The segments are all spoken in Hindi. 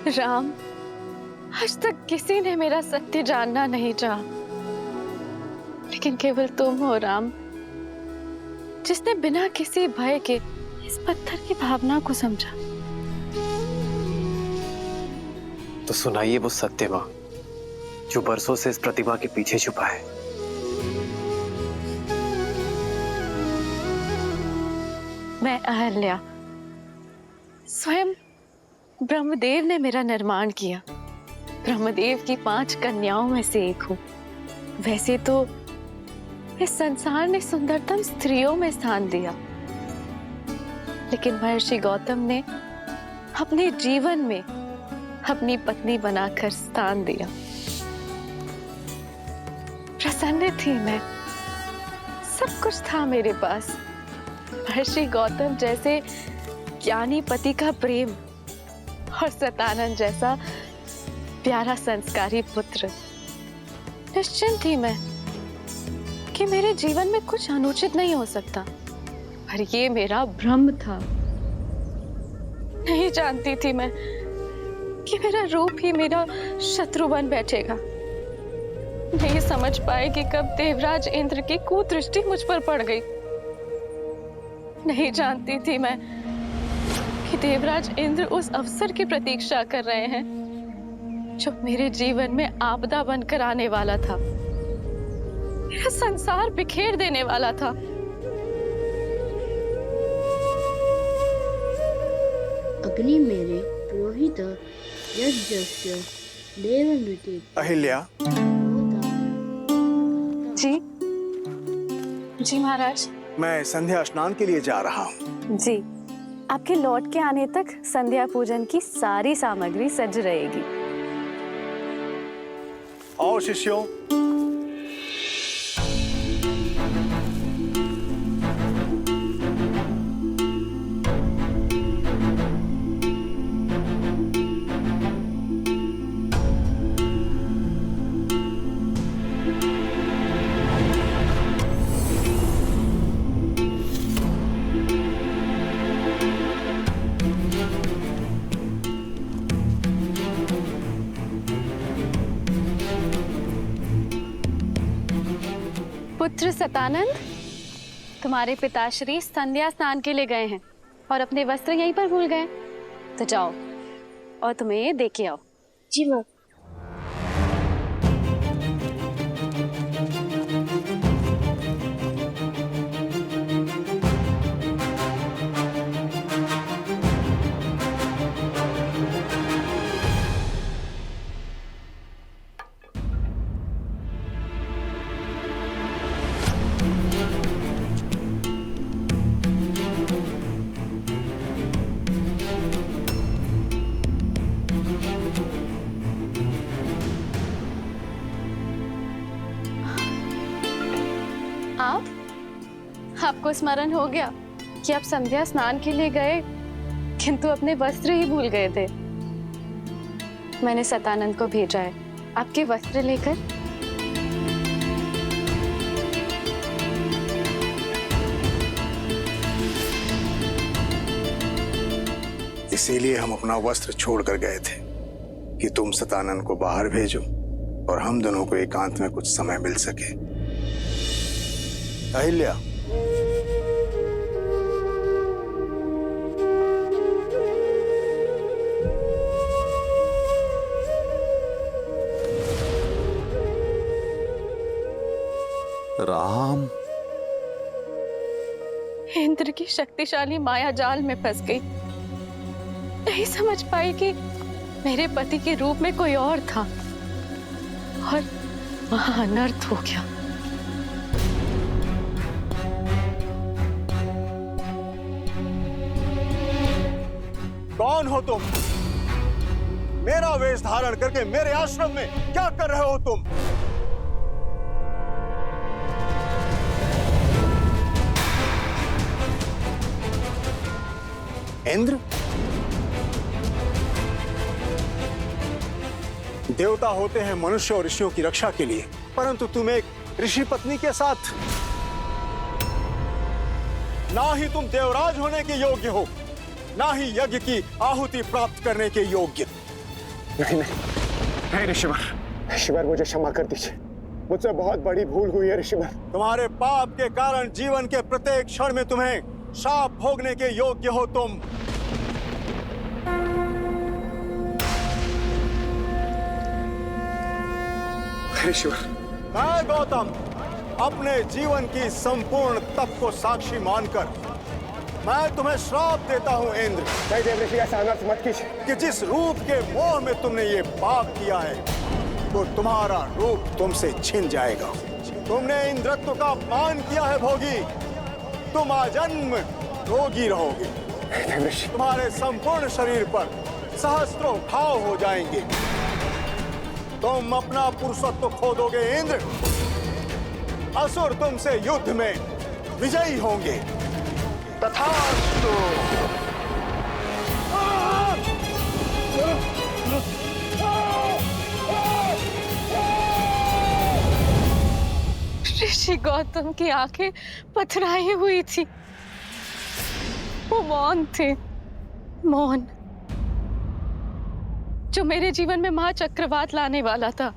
राम, आज तक किसी ने मेरा सत्य जानना नहीं चाहा, लेकिन केवल तुम हो राम, जिसने बिना किसी भय के इस पत्थर की भावना को समझा। तो सुनाइए वो सत्य मां जो बरसों से इस प्रतिमा के पीछे छुपा है। मैं अहल्या, स्वयं ब्रह्मदेव ने मेरा निर्माण किया। ब्रह्मदेव की 5 कन्याओं में से एक हूं। वैसे तो इस संसार ने सुंदरतम स्त्रियों में स्थान दिया, लेकिन महर्षि गौतम ने अपने जीवन में अपनी पत्नी बनाकर स्थान दिया। प्रसन्न थी मैं, सब कुछ था मेरे पास। महर्षि गौतम जैसे ज्ञानी पति का प्रेम और सतानंद जैसा प्यारा संस्कारी पुत्र। निश्चिंत थी मैं कि मेरे जीवन में कुछ अनुचित नहीं हो सकता, पर ये मेरा भ्रम था। नहीं जानती थी मैं कि मेरा रूप ही मेरा शत्रु बन बैठेगा। नहीं समझ पाए कि कब देवराज इंद्र की कुदृष्टि मुझ पर पड़ गई। नहीं जानती थी मैं कि देवराज इंद्र उस अवसर की प्रतीक्षा कर रहे हैं जो मेरे जीवन में आपदा बनकर आने वाला था, मेरा संसार बिखेर देने वाला था। अग्नि मेरे पुरोहित यज्ञस्य देवनृत्य। अहिल्या, जी जी महाराज। मैं संध्या स्नान के लिए जा रहा हूँ। जी, आपके लौट के आने तक संध्या पूजन की सारी सामग्री सज रहेगी। आओ शिष्यों, पुत्र सतानंद, तुम्हारे पिताश्री संध्या स्नान के लिए गए हैं और अपने वस्त्र यहीं पर भूल गए। तो जाओ और तुम्हें ये दे के आओ। जी माँ। आपको स्मरण हो गया कि आप संध्या स्नान के लिए गए, किंतु अपने वस्त्र ही भूल गए थे। मैंने सतानंद को भेजा है आपके वस्त्र लेकर। इसीलिए हम अपना वस्त्र छोड़कर गए थे कि तुम सतानंद को बाहर भेजो और हम दोनों को एकांत में कुछ समय मिल सके। अहिल्या, राम, इंद्र की शक्तिशाली माया जाल में फंस गई। नहीं समझ पाई कि मेरे पति के रूप में कोई और था और वहां अनर्थ हो गया। कौन हो तुम? मेरा वेश धारण करके मेरे आश्रम में क्या कर रहे हो तुम? इंद्र, देवता होते हैं मनुष्य और ऋषियों की रक्षा के लिए, परंतु तुम एक ऋषि पत्नी के साथ, ना ही तुम देवराज होने के योग्य हो, ना ही यज्ञ की आहुति प्राप्त करने के योग्य। नहीं ऋषिवर, ऋषिवर मुझे क्षमा कर दीजिए, मुझसे बहुत बड़ी भूल हुई है ऋषिवर। तुम्हारे पाप के कारण जीवन के प्रत्येक क्षण में तुम्हें शाप भोगने के योग्य हो तुम। ऋषिवर, मैं गौतम अपने जीवन की संपूर्ण तप को साक्षी मानकर मैं तुम्हें श्राप देता हूं इंद्र। नहीं देव ऋषि, ऐसा अनर्थ मत कीजिए कि जिस रूप के मोह में तुमने ये पाप किया है वो तुम्हारा रूप तुमसे छिन जाएगा। तुमने इंद्रत्व का अपमान किया है भोगी, तुम आजन्म रोगी रहोगे। देव ऋषि, तुम्हारे संपूर्ण शरीर पर सहस्त्रों घाव हो जाएंगे। तुम अपना पुरुषत्व खो दोगे इंद्र। असुर तुमसे युद्ध में विजयी होंगे। तथास्तु। ऋषि गौतम की आंखें पथराई हुई थी, वो मौन थे, मौन, जो मेरे जीवन में महाचक्रवात लाने वाला था।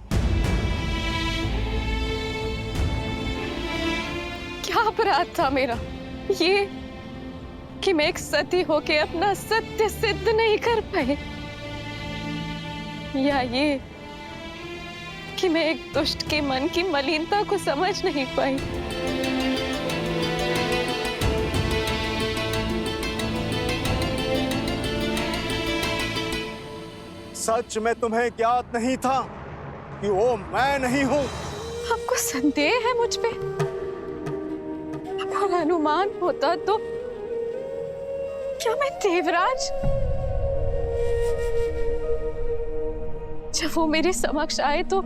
क्या अपराध था मेरा ये कि मैं एक सती होके अपना सत्य सिद्ध नहीं कर पाई, या ये कि मैं एक दुष्ट के मन की मलिनता को समझ नहीं पाई। सच में तुम्हें ज्ञात नहीं था कि वो मैं नहीं हूं। आपको संदेह है मुझ पे? अगर अनुमान होता तो क्या मैं देवराज? जब वो मेरे समक्ष आए तो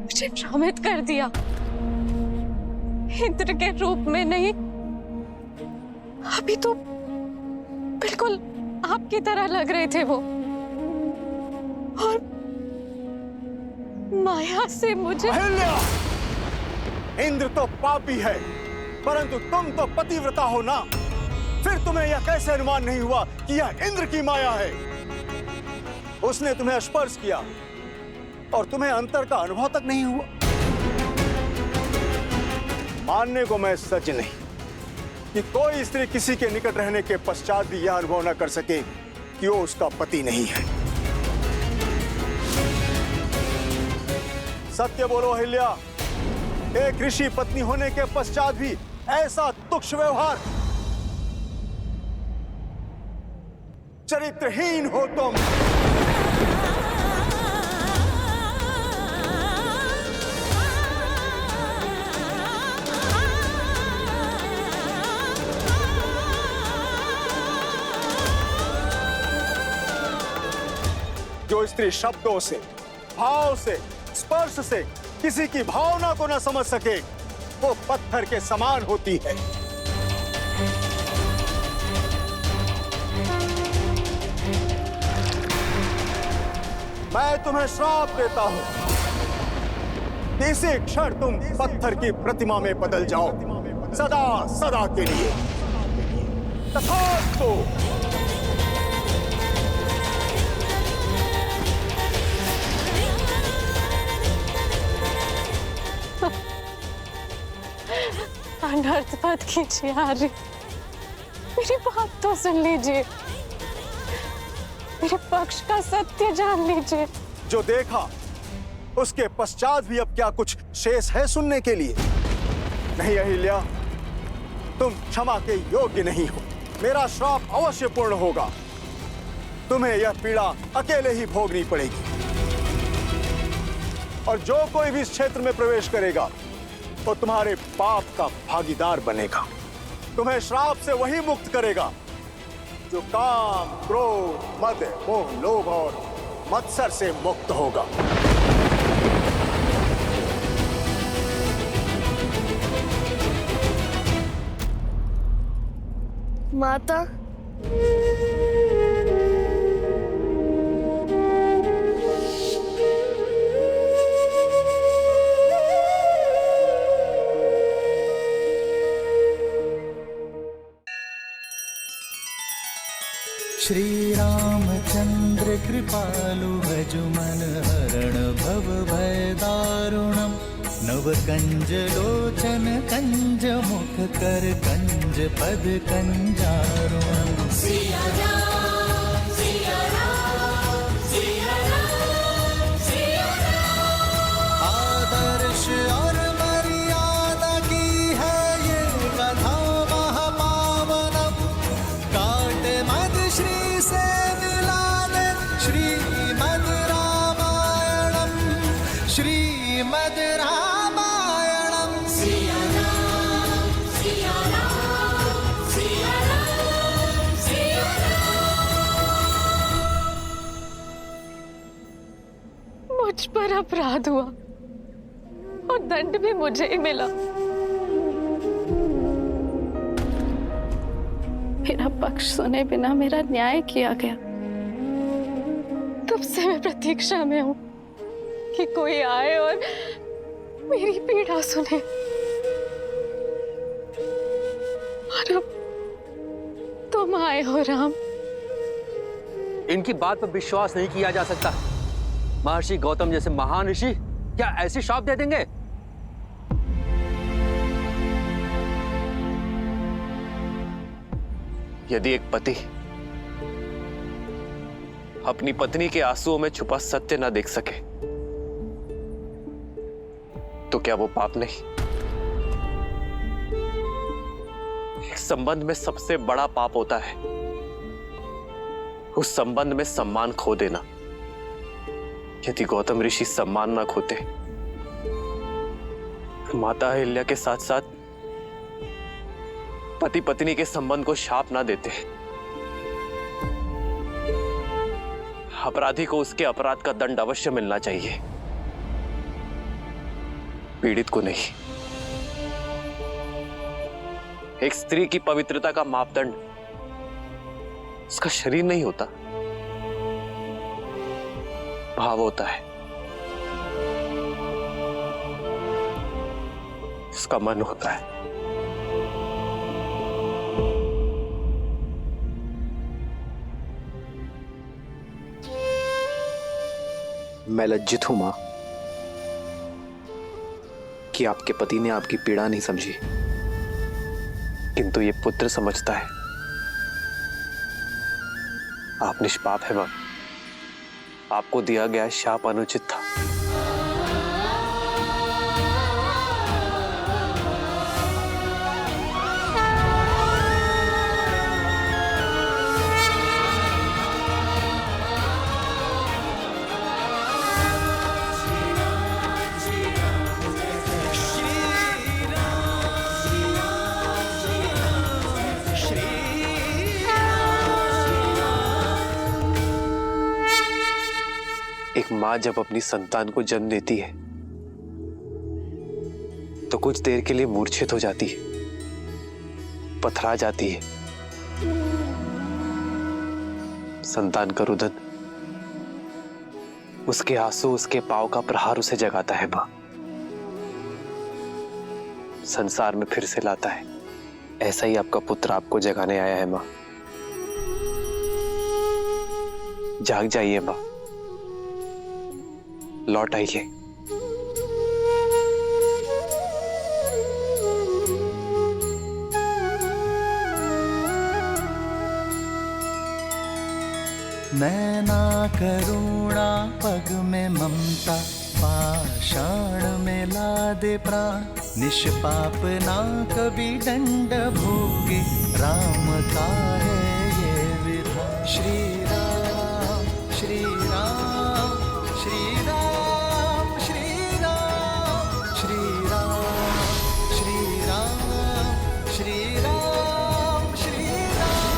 मुझे भ्रमित कर दिया। इंद्र के रूप में नहीं, अभी तो बिल्कुल आपकी तरह लग रहे थे वो, और माया से मुझे। अहिल्या! इंद्र तो पापी है, परंतु तुम तो पतिव्रता हो ना। फिर तुम्हें यह कैसे अनुमान नहीं हुआ कि यह इंद्र की माया है? उसने तुम्हें स्पर्श किया और तुम्हें अंतर का अनुभव तक नहीं हुआ। मानने को मैं सच नहीं कि कोई स्त्री किसी के निकट रहने के पश्चात भी यह अनुभव न कर सके कि वो उसका पति नहीं है। सत्य बोलो अहिल्या, एक ऋषि पत्नी होने के पश्चात भी ऐसा तुच्छ व्यवहार। चरित्रहीन हो तुम। जो स्त्री शब्दों से, भाव से, स्पर्श से किसी की भावना को न समझ सके वो पत्थर के समान होती है। मैं तुम्हें श्राप देता हूं कि इसी क्षण तुम पत्थर की प्रतिमा में बदल जाओ, सदा सदा के लिए। तथास्तु। अनर्थ मत कीजिए आर्य, मेरी बात तो सुन लीजिए, मेरे पक्ष का सत्य जान लीजिए। जो देखा उसके पश्चात भी अब क्या कुछ शेष है सुनने के लिए? नहीं अहिल्या, तुम क्षमा के योग्य नहीं हो। मेरा श्राप अवश्य पूर्ण होगा। तुम्हें यह पीड़ा अकेले ही भोगनी पड़ेगी, और जो कोई भी इस क्षेत्र में प्रवेश करेगा वो तुम्हारे पाप का भागीदार बनेगा। तुम्हें श्राप से वही मुक्त करेगा जो काम, क्रोध, मद, मोह, लोभ और मत्सर से मुक्त होगा। माता, श्री रामचंद्र कृपालु भजु मन हरण भव भय दारुणम नव कंज लोचन कंज मुख कर कंज पद कंजारुणम सिया राम सिया राम सिया राम सिया राम। आदर्श और मर्यादा की है ये कथा महापावनम काट मद श्री से मिला दे श्रीमद् रामायणम श्रीमद् रामायणम सिया राम सिया राम सिया राम सिया राम। मुझ पर अपराध हुआ और दंड भी मुझे ही मिला। मेरा पक्ष सुने बिना मेरा न्याय किया गया। तब से मैं प्रतीक्षा में हूं कि कोई आए और मेरी पीड़ा सुने। और अब तुम आए हो राम। इनकी बात पर विश्वास नहीं किया जा सकता। महर्षि गौतम जैसे महान ऋषि क्या ऐसे शाप दे देंगे? यदि एक पति अपनी पत्नी के आंसुओं में छुपा सत्य ना देख सके तो क्या वो पाप नहीं? एक संबंध में सबसे बड़ा पाप होता है उस संबंध में सम्मान खो देना। यदि गौतम ऋषि सम्मान ना खोते, माता अहिल्या के साथ साथ पति पत्नी के संबंध को शाप ना देते, अपराधी को उसके अपराध का दंड अवश्य मिलना चाहिए, पीड़ित को नहीं। एक स्त्री की पवित्रता का मापदंड उसका शरीर नहीं होता, भाव होता है, उसका मन होता है। मैं लज्जित हूं मां कि आपके पति ने आपकी पीड़ा नहीं समझी, किंतु ये पुत्र समझता है। आप निष्पाप है मां, आपको दिया गया शाप अनुचित था। एक मां जब अपनी संतान को जन्म देती है तो कुछ देर के लिए मूर्छित हो जाती है, पथरा जाती है। संतान का रुदन, उसके आंसू, उसके पांव का प्रहार उसे जगाता है मां, संसार में फिर से लाता है। ऐसा ही आपका पुत्र आपको जगाने आया है मां। जाग जाइए मां, लौट आइए। नैना करुणा पग में ममता पाषाण में लादे प्राण निष्पाप ना कभी दंड भोगे राम का है ये विधान। श्री राम श्री राम श्री राम श्री राम श्री राम श्री राम श्री राम श्री राम।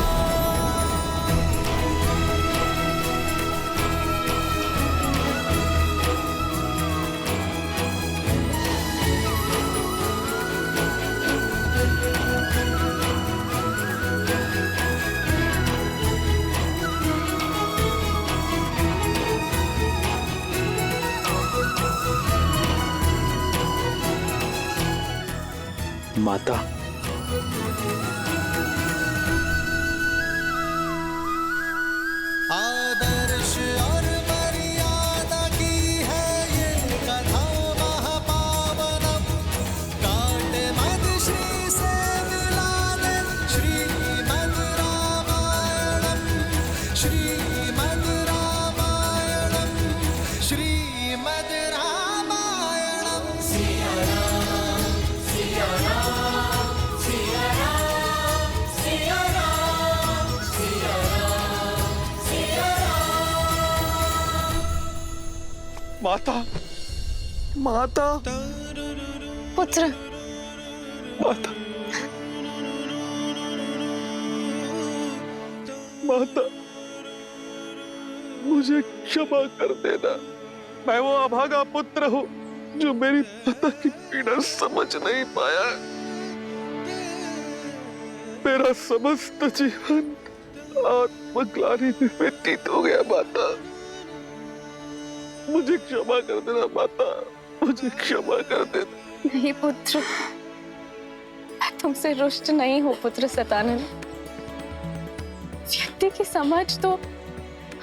माता, माता, पुत्र, माता, माता, मुझे क्षमा कर देना। मैं वो अभागा पुत्र हूँ जो मेरी माता की पीड़ा समझ नहीं पाया। मेरा समस्त जीवन आत्मग्लानि में व्यतीत हो गया। माता, मुझे क्षमा कर देना। माता, मुझे क्षमा कर देना। नहीं पुत्र, मैं तुमसे रुष्ट नहीं हूँ पुत्र सतानंद। व्यक्ति की समझ तो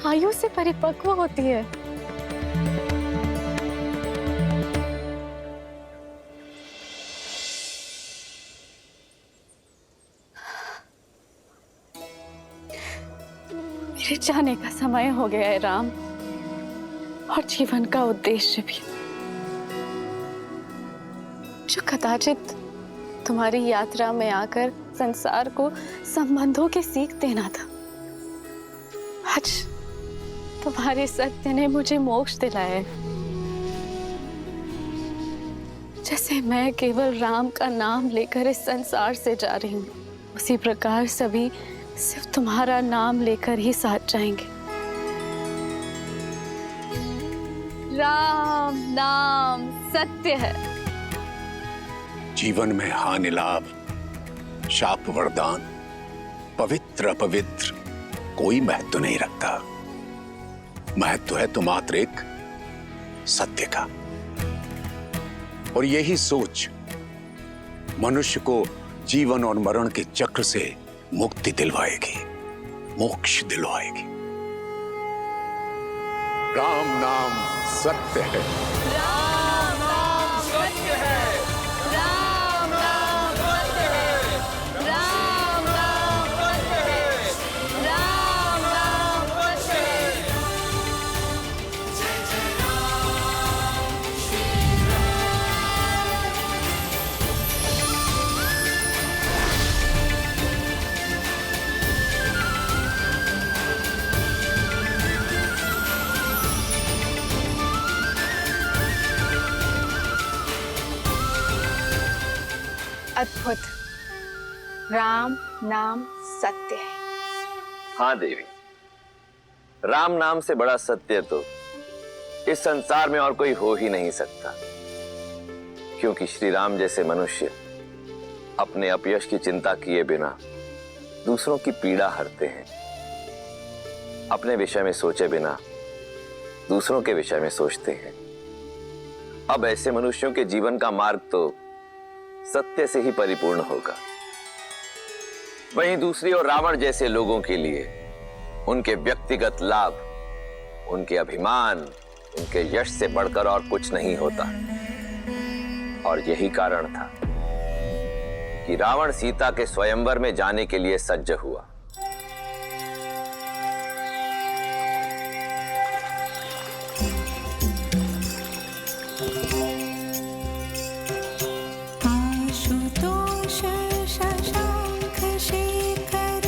आयु से परिपक्व होती है। मेरे जाने का समय हो गया है राम, और जीवन का उद्देश्य भी, जो कदाचित तुम्हारी यात्रा में आकर संसार को संबंधों की सीख देना था। आज तुम्हारे सत्य ने मुझे मोक्ष दिलाया है। जैसे मैं केवल राम का नाम लेकर इस संसार से जा रही हूँ, उसी प्रकार सभी सिर्फ तुम्हारा नाम लेकर ही साथ जाएंगे। राम नाम सत्य है। जीवन में हानि लाभ, शाप वरदान, पवित्र अपवित्र कोई महत्व नहीं रखता। महत्व है तो मात्र एक सत्य का। और यही सोच मनुष्य को जीवन और मरण के चक्र से मुक्ति दिलवाएगी, मोक्ष दिलवाएगी। राम नाम सत्य है। राम नाम सत्य है। राम नाम सत्य है। राम नाम सत्य है। राम नाम सत्य है। जय जय राम श्री राम। अद्भुत। राम नाम सत्य है। हाँ देवी, राम नाम से बड़ा सत्य तो इस संसार में और कोई हो ही नहीं सकता। क्योंकि श्री राम जैसे मनुष्य अपने अपयश की चिंता किए बिना दूसरों की पीड़ा हरते हैं। अपने विषय में सोचे बिना दूसरों के विषय में सोचते हैं। अब ऐसे मनुष्यों के जीवन का मार्ग तो सत्य से ही परिपूर्ण होगा। वहीं दूसरी ओर रावण जैसे लोगों के लिए उनके व्यक्तिगत लाभ, उनके अभिमान, उनके यश से बढ़कर और कुछ नहीं होता। और यही कारण था कि रावण सीता के स्वयंवर में जाने के लिए सज्ज हुआ। आशुतोष शशांक शेखर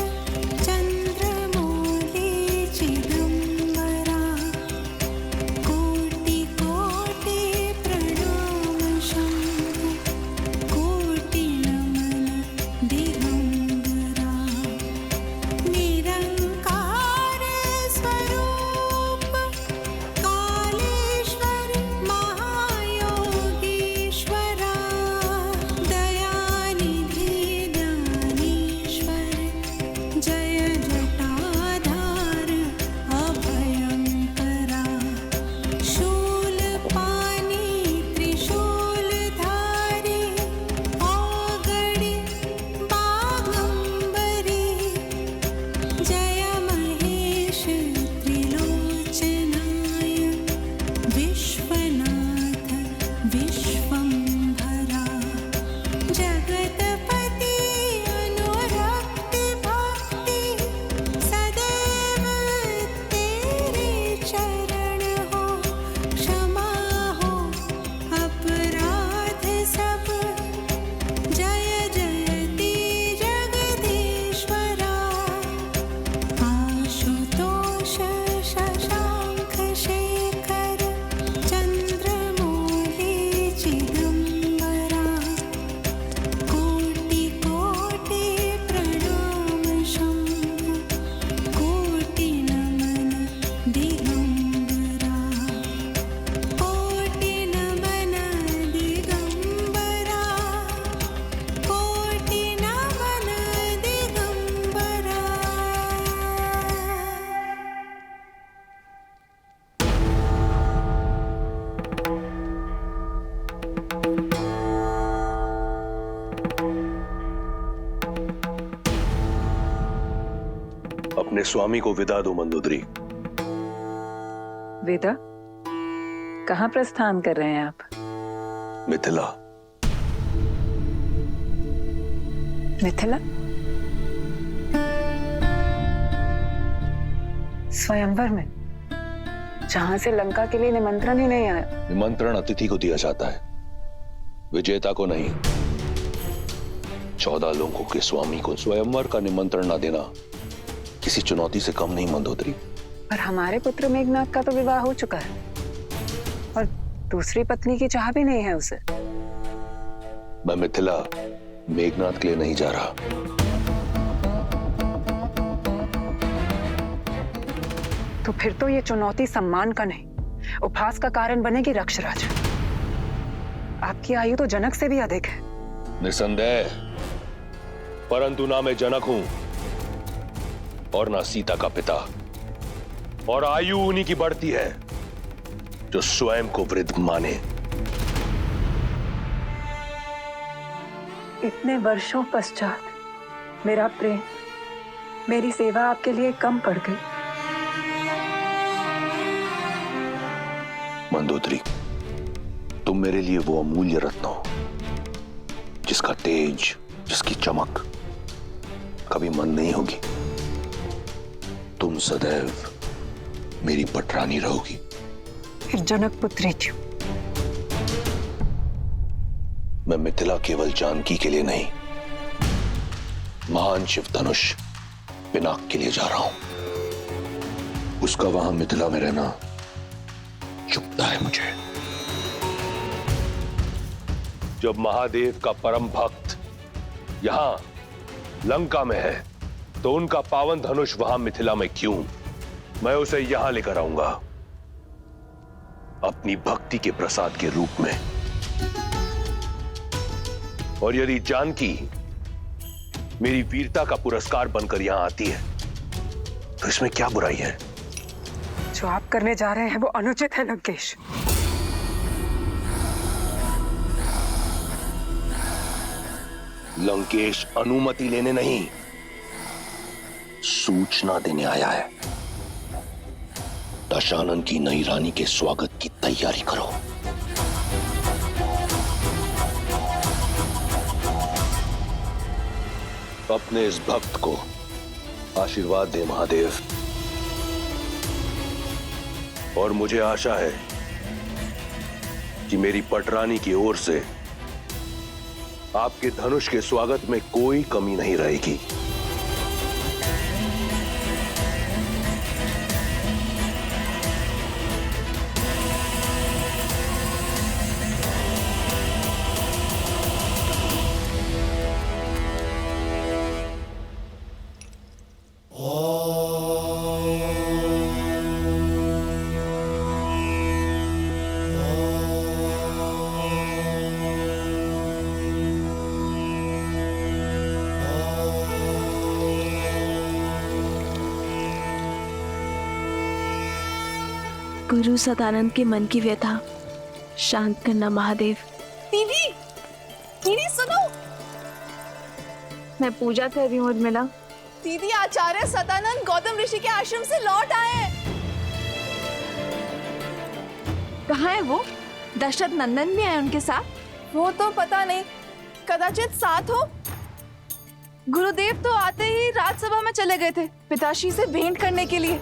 चंद्रमौली चिदंबरा कोटि कोटि प्रणाम शंभु कोटि नमन दिगंबरा अपने स्वामी को विदा दो मंदोदरी। विदा? कहाँ प्रस्थान कर रहे हैं आप? मिथिला। मिथिला? स्वयंवर में, जहां से लंका के लिए निमंत्रण ही नहीं आया। निमंत्रण अतिथि को दिया जाता है, विजेता को नहीं। 14 लोगों के स्वामी को स्वयंवर का निमंत्रण न देना किसी चुनौती से कम नहीं मंदोदरी। पर हमारे पुत्र मेघनाथ का तो विवाह हो चुका है और दूसरी पत्नी की चाह भी नहीं है उसे। मैं मिथिला मेघनाथ के लिए नहीं जा रहा। तो फिर तो ये चुनौती सम्मान का नहीं, उपहास का कारण बनेगी रक्षराज। आपकी आयु तो जनक से भी अधिक है। निसंदेह, परंतु ना मैं जनक हूं और ना सीता का पिता, और आयु उन्हीं की बढ़ती है जो स्वयं को वृद्ध माने। इतने वर्षों पश्चात मेरा प्रेम, मेरी सेवा आपके लिए कम पड़ गई। मंदोदरी, तुम मेरे लिए वो अमूल्य रत्न हो जिसका तेज, जिसकी चमक कभी मंद नहीं होगी। तुम सदैव मेरी पटरानी रहोगी। फिर जनक पुत्री क्यों? मैं मिथिला केवल जानकी के लिए नहीं, महान शिव धनुष पिनाक के लिए जा रहा हूं। उसका वहां मिथिला में रहना चुभता है मुझे। जब महादेव का परम भक्त यहां लंका में है, तो उनका पावन धनुष वहां मिथिला में क्यों? मैं उसे यहां लेकर आऊंगा, अपनी भक्ति के प्रसाद के रूप में। और यदि जानकी मेरी वीरता का पुरस्कार बनकर यहां आती है, तो इसमें क्या बुराई है? जो आप करने जा रहे हैं वो अनुचित है लंकेश। लंकेश अनुमति लेने नहीं, सूचना देने आया है। दशानन की नई रानी के स्वागत की तैयारी करो। अपने इस भक्त को आशीर्वाद दे महादेव, और मुझे आशा है कि मेरी पटरानी की ओर से आपके धनुष के स्वागत में कोई कमी नहीं रहेगी। गुरु सदानंद के मन की व्यथा शांत करना महादेव। दीदी, दीदी सुनो। मैं पूजा कर रही हूँ उर्मिला। दीदी, आचार्य सदानंद गौतम ऋषि के आश्रम से लौट आए। कहाँ है वो? दशरथ नंदन भी आए उनके साथ? वो तो पता नहीं, कदाचित साथ हो। गुरुदेव तो आते ही राजसभा में चले गए थे पिताश्री से भेंट करने के लिए।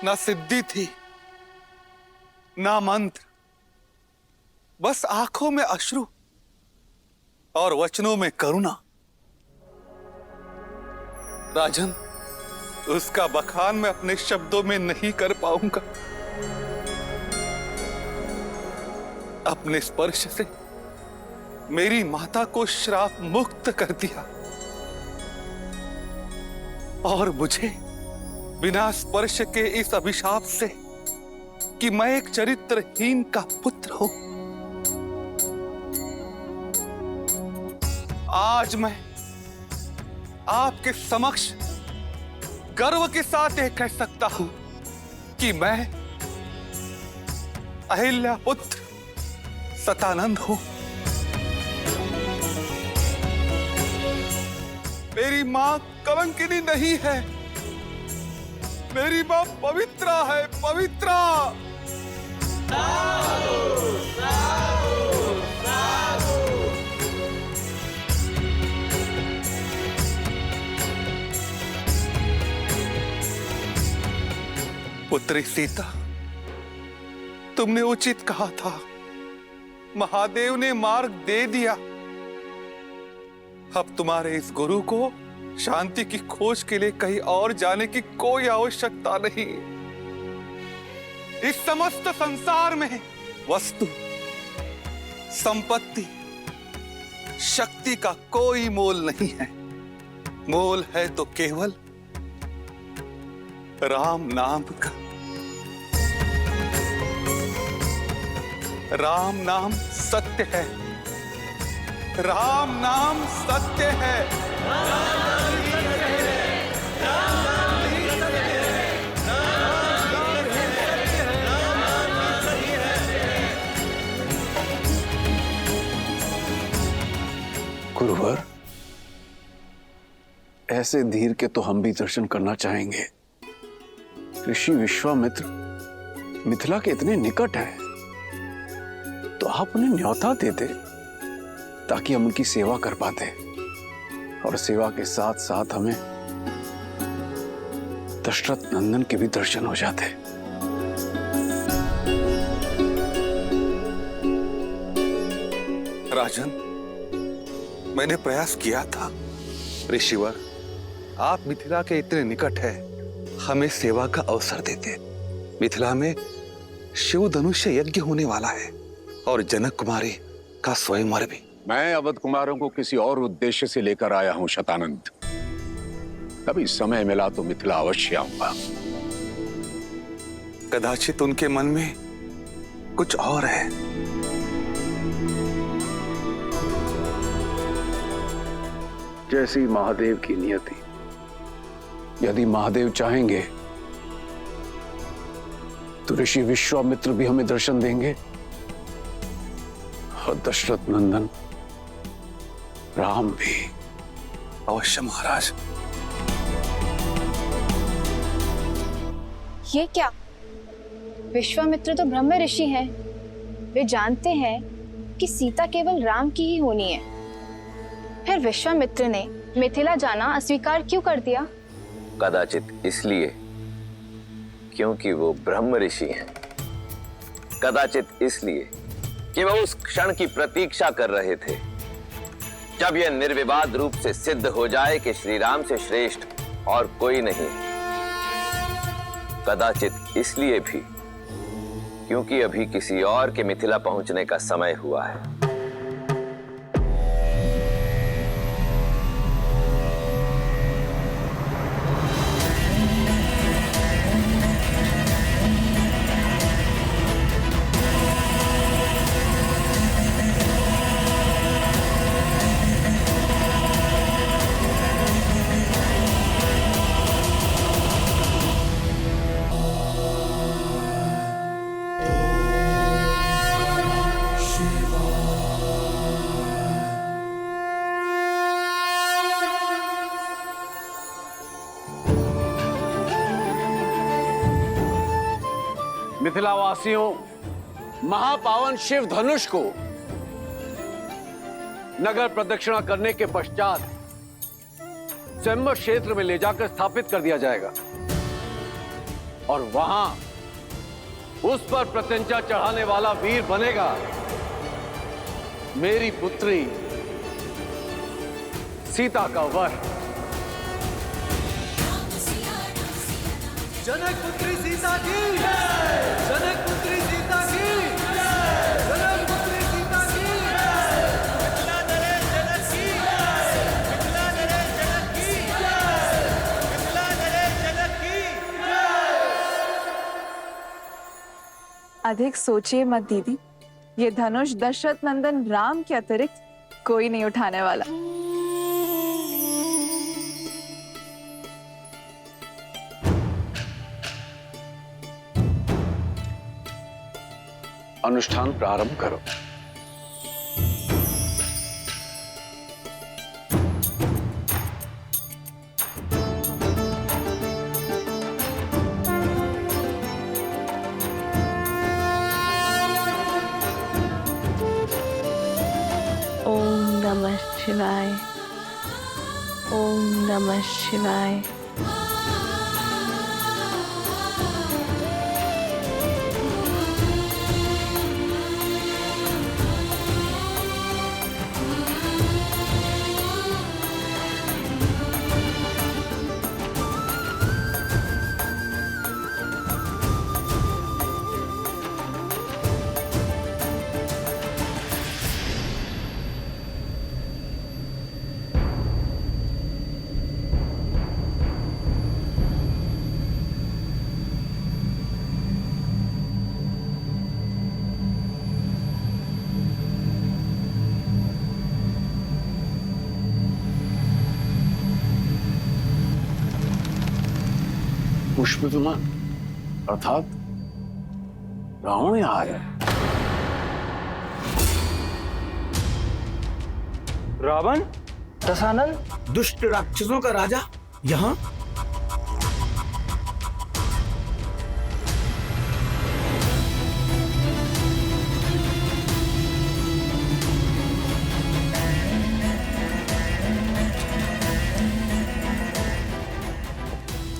ना सिद्धि थी, ना मंत्र, बस आंखों में अश्रु और वचनों में करुणा। राजन, उसका बखान मैं अपने शब्दों में नहीं कर पाऊंगा। अपने स्पर्श से मेरी माता को श्राप मुक्त कर दिया और मुझे बिना स्पर्श के इस अभिशाप से कि मैं एक चरित्रहीन का पुत्र हूं, आज मैं आपके समक्ष गर्व के साथ यह कह सकता हूं कि मैं अहिल्या पुत्र सतानंद हूं। मेरी मां कलंकिनी नहीं है, मेरी मां पवित्रा है, पवित्रा। पुत्री सीता, तुमने उचित कहा था, महादेव ने मार्ग दे दिया। अब तुम्हारे इस गुरु को शांति की खोज के लिए कहीं और जाने की कोई आवश्यकता नहीं। इस समस्त संसार में वस्तु, संपत्ति, शक्ति का कोई मोल नहीं है। मोल है तो केवल राम नाम का। राम नाम सत्य है, राम नाम सत्य है। गुरुवर, ऐसे धीर के तो हम भी दर्शन करना चाहेंगे। ऋषि विश्वामित्र मिथिला के इतने निकट है, तो आप उन्हें न्योता देते ताकि हम उनकी सेवा कर पाते, और सेवा के साथ साथ हमें दशरथ नंदन के भी दर्शन हो जाते। राजन, मैंने प्रयास किया था। ऋषिवर, आप मिथिला के इतने निकट है, हमें सेवा का अवसर देते। मिथिला में शिव धनुष्य यज्ञ होने वाला है और जनक कुमारी का स्वयंवर भी। मैं अवध कुमारों को किसी और उद्देश्य से लेकर आया हूं शतानंद। कभी समय मिला तो मिथिला अवश्य आऊंगा। कदाचित उनके मन में कुछ और है। जैसी महादेव की नियति। यदि महादेव चाहेंगे तो ऋषि विश्वामित्र भी हमें दर्शन देंगे, और दशरथ नंदन राम भी। अवश्य महाराज। ये क्या? विश्वामित्र तो ब्रह्म ऋषि हैं। वे जानते हैं कि सीता केवल राम की ही होनी है। फिर विश्वामित्र ने मिथिला जाना अस्वीकार क्यों कर दिया? कदाचित इसलिए क्योंकि वो ब्रह्म ऋषि हैं। कदाचित इसलिए कि वो उस क्षण की प्रतीक्षा कर रहे थे जब यह निर्विवाद रूप से सिद्ध हो जाए कि श्री राम से श्रेष्ठ और कोई नहीं। कदाचित इसलिए भी क्योंकि अभी किसी और के मिथिला पहुंचने का समय हुआ है। मिथिलावासियों, महापावन शिव धनुष को नगर प्रदक्षिणा करने के पश्चात स्वयंवर क्षेत्र में ले जाकर स्थापित कर दिया जाएगा, और वहां उस पर प्रत्यंचा चढ़ाने वाला वीर बनेगा मेरी पुत्री सीता का वर। जनक पुत्री सीता की, जनक पुत्री सीता की, जनक पुत्री सीता की, मिथिला नरेश जनक की, मिथिला नरेश जनक की, मिथिला नरेश जनक की। अधिक सोचिए मत दीदी, ये धनुष दशरथ नंदन राम के अतिरिक्त कोई नहीं उठाने वाला। अनुष्ठान प्रारंभ करो। ओम नमः शिवाय, ओम नमः शिवाय। पुष्प विमान अर्थात रावण यहाँ आया। रावण, दशानन, दुष्ट राक्षसों का राजा यहाँ?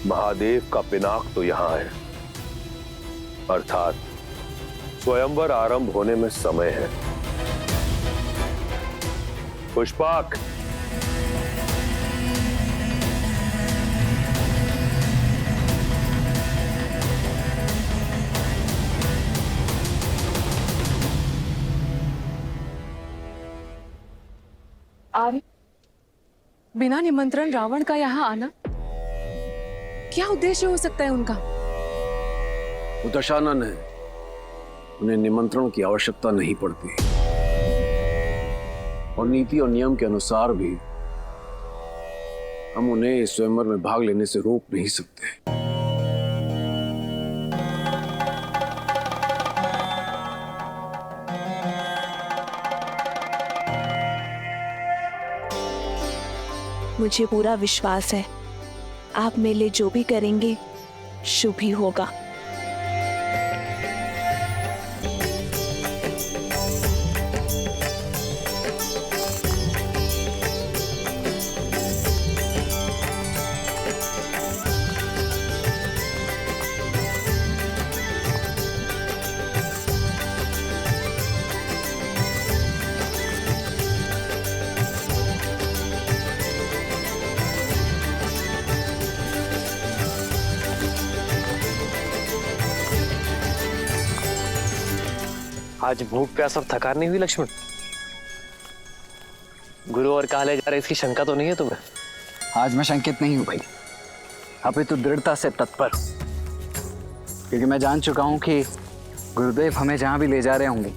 महादेव का पिनाक तो यहाँ है, अर्थात स्वयंवर आरंभ होने में समय है। पुष्पाक, आर्य, बिना निमंत्रण रावण का यहाँ आना क्या उद्देश्य हो सकता है उनका? वो दशानन है, उन्हें निमंत्रण की आवश्यकता नहीं पड़ती और नीति और नियम के अनुसार भी हम उन्हें स्वयंवर में भाग लेने से रोक नहीं सकते। मुझे पूरा विश्वास है आप मेरे लिए जो भी करेंगे शुभ ही होगा। आज भूख प्यास और थकान नहीं हुई लक्ष्मण? गुरु और कहा ले जा रहे इसकी शंका तो नहीं है तुम्हें? आज मैं शंकित नहीं हूं भाई, अभी तो दृढ़ता से तत्पर, क्योंकि मैं जान चुका हूं कि गुरुदेव हमें जहां भी ले जा रहे होंगे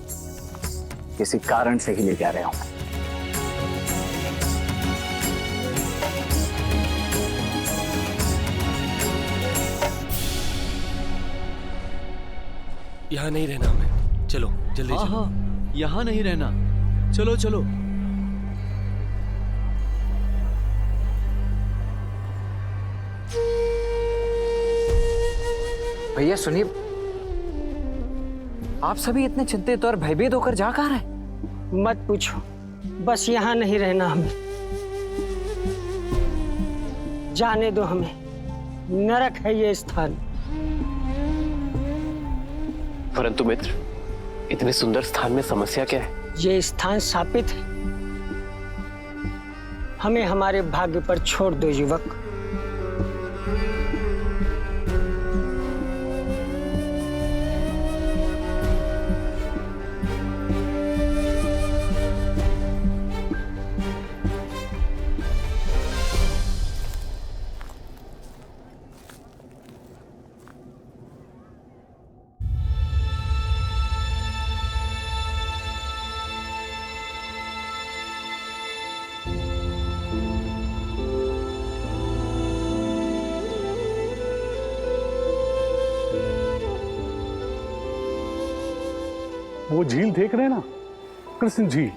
किसी कारण से ही ले जा रहे होंगे। यहाँ नहीं रहना हमें, चलो जल्दी चलो। यहाँ नहीं रहना, चलो चलो। भैया सुनिए, आप सभी इतने चिंतित और भयभीत होकर जा कहाँ रहे? मत पूछो, बस यहाँ नहीं रहना हमें, जाने दो हमें, नरक है ये स्थान। परंतु मित्र, इतने सुंदर स्थान में समस्या क्या है? ये स्थान शापित है, हमें हमारे भाग्य पर छोड़ दो युवक। वो झील देख रहे हैं ना, कृष्ण झील।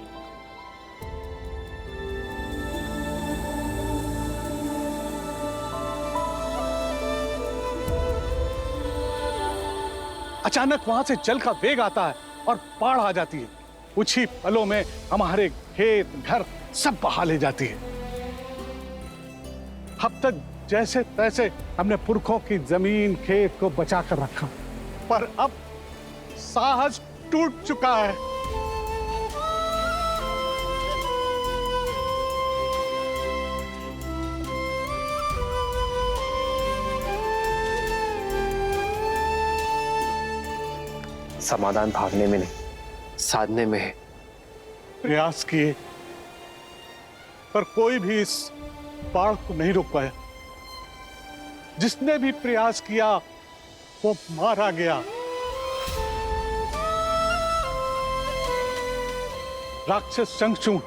अचानक वहां से जल का वेग आता है और बाढ़ आ जाती है। कुछ ही पलों में हमारे खेत घर सब बहा ले जाती है। अब तक जैसे तैसे हमने पुरखों की जमीन खेत को बचा कर रखा, पर अब साहस टूट चुका है। समाधान भागने में नहीं, साधने में है। प्रयास किए, पर कोई भी इस बाढ़ को नहीं रोक पाया। जिसने भी प्रयास किया वो मारा गया। राक्षस शंखचूड़,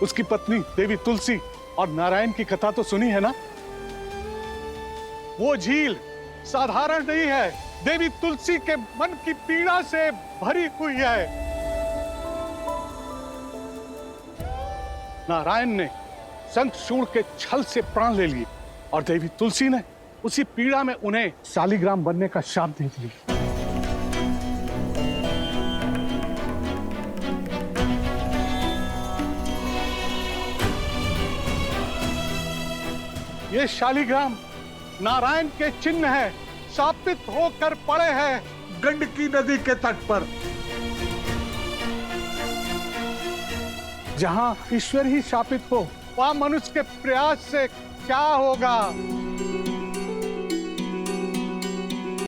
उसकी पत्नी देवी तुलसी और नारायण की कथा तो सुनी है ना। वो झील साधारण नहीं है, देवी तुलसी के मन की पीड़ा से भरी हुई है। नारायण ने शंखचूड़ के छल से प्राण ले लिए और देवी तुलसी ने उसी पीड़ा में उन्हें शालिग्राम बनने का शाप दे दिया। ये शालिग्राम नारायण के चिन्ह है, शापित होकर पड़े हैं गंडकी नदी के तट पर। जहां ईश्वर ही शापित हो, वहां मनुष्य के प्रयास से क्या होगा।